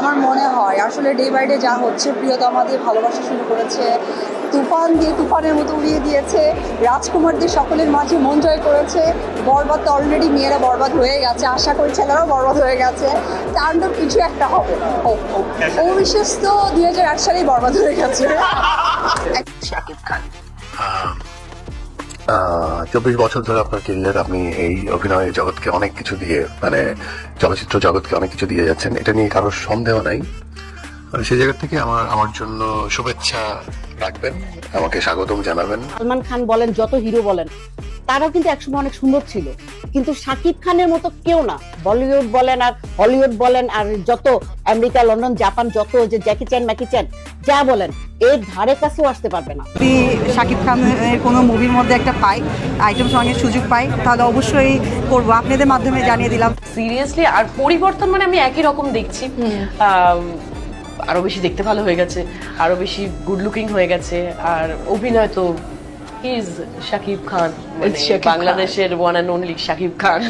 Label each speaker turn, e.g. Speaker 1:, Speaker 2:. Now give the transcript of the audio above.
Speaker 1: আমার মনে হয় আসলে ডে বাই ডে যা হচ্ছে, প্রিয়তমা দিয়ে ভালোবাসা শুরু করেছে, তুফান দিয়ে তুফানের মতো উড়িয়ে দিয়েছে, রাজকুমার দিয়ে সকলের মাঝে মন জয় করেছে, বরবাদ তো অলরেডি মেয়েরা বরবাদ হয়ে গেছে, আশা করি ছেলেরাও বরবাদ হয়ে গেছে, তাণ্ডব কিছু একটা হবে। অবিশ্বাস তো 2008 সালেই বরবাদ হয়ে গেছে।
Speaker 2: শাকিব খান
Speaker 3: 24 বছর ধরে আপনার কেরিয়ার, আপনি এই অভিনয় জগৎকে অনেক কিছু দিয়ে, মানে চলচ্চিত্র জগৎকে অনেক কিছু দিয়ে যাচ্ছেন, এটা নিয়ে কারোর সন্দেহ নাই। সেই জায়গা থেকে আমার জন্য শুভেচ্ছা রাখবেন, আমাকে স্বাগতম জানাবেন।
Speaker 2: সালমান খান বলেন, যত হিরো বলেন, তারাও কিন্তু একসময় অনেক সুন্দর ছিল, কিন্তু শাকিব খানের মতো কেউ না। বলিউড বলেন আর হলিউড বলেন আর যত আমেরিকা, লন্ডন, জাপান, যত যে জ্যাকি চ্যান, ম্যাকি চ্যান যা বলেন, এর ধারে কাছেও আসতে পারবে না।
Speaker 1: যদি শাকিব খানের কোনো মুভির মধ্যে একটা পাই, আইটেম সঙ্গে সুযোগ পাই, তাহলে অবশ্যই করব। আপনাদের মাধ্যমে জানিয়ে দিলাম।
Speaker 4: সিরিয়াসলি, আর পরিবর্তন মানে আমি একই রকম দেখছি, আরো বেশি দেখতে ভালো হয়ে গেছে, আরো বেশি গুড লুকিং হয়ে গেছে, আর অভিনয় তো শাকিব খান, বাংলাদেশের one and only Shakib Khan.